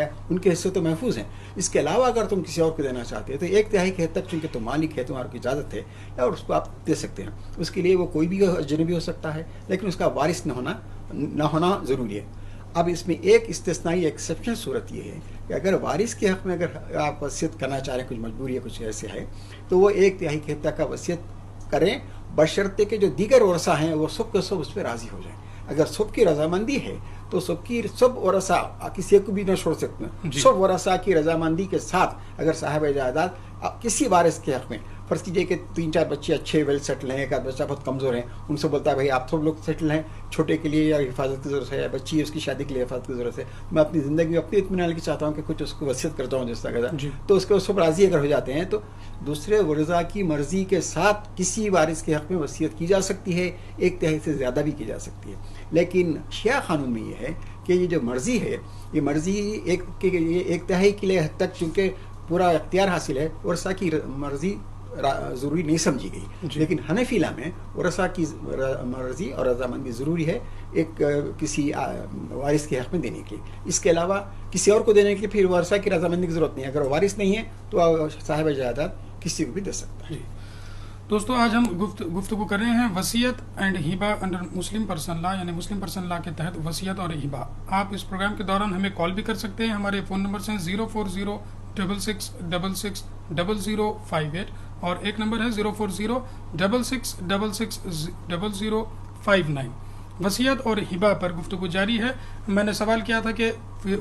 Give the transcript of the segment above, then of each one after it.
ان کے حصے تو محفوظ ہیں. اس کے علاوہ اگر تم کسی اور کو دینا چاہتے ہیں تو 1/3 کی حد تک چونکہ تم مالک ہے, تمہارے کو اجازت ہے اور اس کو آپ دے سکتے ہیں. اس کے لیے وہ کوئی بھی اجنبی ہو سکتا ہے, لیکن اس کا وارث نہ ہونا ضروری ہے. اب اس میں ایک استثنائی ایکسیپشن صورت یہ ہے کہ اگر وارث کے حق میں اگر آپ وصیت کرنا چاہ رہے ہیں, کچھ مجبوری ہے, کچھ ایسے ہے, تو وہ 1/3 کی حد تک کا وصیت کریں, بشرطے کہ جو دیگر ورثہ ہیں وہ سب کے سب اس پہ راضی ہو جائیں. اگر سب کی رضامندی ہے تو سب ورثہ کسی کو بھی نہ چھوڑ سکتے ہیں. سب ورثہ کی رضامندی کے ساتھ اگر صاحب جائیداد کسی وارث کے حق میں, فرض کیجئے کہ 3-4 بچے اچھے ویل سیٹل ہیں, ایک آدھ بچہ بہت کمزور ہیں, ان سے بولتا ہے بھائی آپ سب لوگ سیٹل ہیں, چھوٹے کے لیے یا حفاظت کی ضرورت ہے, یا بچی ہے اس کی شادی کے لیے حفاظت کی ضرورت ہے, میں اپنی زندگی میں اپنی اطمینان کی چاہتا ہوں کہ کچھ اس کو وصیت کرتا ہوں جس طرح کا, تو اس کے سب راضی اگر ہو جاتے ہیں تو دوسرے ورثاء کی مرضی کے ساتھ کسی وارث کے حق میں وصیت کی جا سکتی ہے, 1/3 سے زیادہ بھی کی جا سکتی ہے. لیکن شیعہ قانون میں یہ ہے کہ یہ جو مرضی ہے, یہ مرضی 1/3 کے لیے حد تک چونکہ پورا اختیار حاصل ہے, ورثاء کی مرضی ضروری نہیں سمجھی گئی. لیکن حنفی لا میں ورثاء کی مرضی اور رضامندی ضروری ہے ایک کسی وارث کے حق میں دینے کے لیے. اس کے علاوہ کسی اور کو دینے کے لیے پھر ورثاء کی رضامندی کی ضرورت نہیں ہے. اگر وارث نہیں ہے تو صاحب جائیداد کسی کو بھی دے سکتا ہے. دوستو, آج ہم گفتگو کر رہے ہیں وصیت and Hiba under Muslim personal لا, یعنی مسلم پرسنل لا کے تحت وصیت اور ہبہ. آپ اس پروگرام کے دوران ہمیں کال بھی کر سکتے ہیں. ہمارے فون نمبر ہیں 04066660058 اور ایک نمبر ہے 04066660059. وصیت اور ہبہ پر گفتگو جاری ہے. میں نے سوال کیا تھا کہ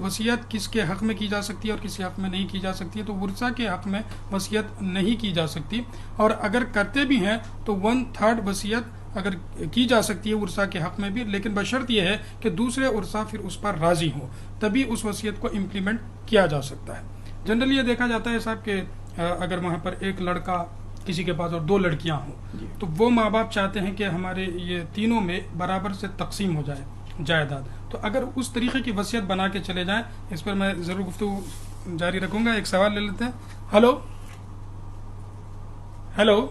وصیت کس کے حق میں کی جا سکتی ہے اور کس حق میں نہیں کی جا سکتی ہے. تو ورثاء کے حق میں وصیت نہیں کی جا سکتی, اور اگر کرتے بھی ہیں تو 1/3 وصیت اگر کی جا سکتی ہے ورثاء کے حق میں بھی, لیکن بشرط یہ ہے کہ دوسرے ورثاء پھر اس پر راضی ہوں, تبھی اس وصیت کو امپلیمنٹ کیا جا سکتا ہے. جنرلی یہ دیکھا جاتا ہے صاحب کہ اگر وہاں پر ایک لڑکا کسی کے پاس اور 2 لڑکیاں ہوں, تو وہ ماں باپ چاہتے ہیں کہ ہمارے یہ تینوں میں برابر سے تقسیم ہو جائے جائیداد. تو اگر اس طریقے کی وصیت بنا کے چلے جائیں, اس پر میں ضرور گفتگو جاری رکھوں گا. ایک سوال لے لیتے ہیں. ہلو ہلو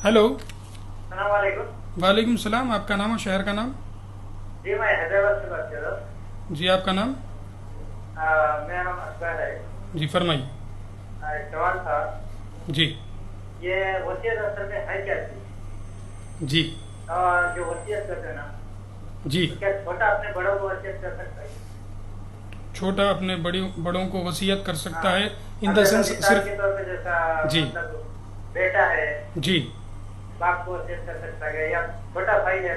ہلو السلام علیکم. وعلیکم السلام. آپ کا نام اور شہر کا نام؟ جی میں حیدرآباد سے بات کر رہا ہوں. جی آپ کا نام؟ میرا نام اصغر ہے. جی فرمائیے. جوان تھا. جی یہ وصیت اصل میں ہے کیا چیز؟ جی جو وصیت کرتے ہیں نا, جی کیا چھوٹا اپنے بڑوں کو وصیت کر سکتا ہے؟ چھوٹا اپنے بڑوں کو وصیت کر سکتا ہے ان دا سینس صرف کے طور پہ جیسا جی مطلب بیٹا ہے جی باپ کو وصیت کر سکتا ہے, یا چھوٹا بھائی ہے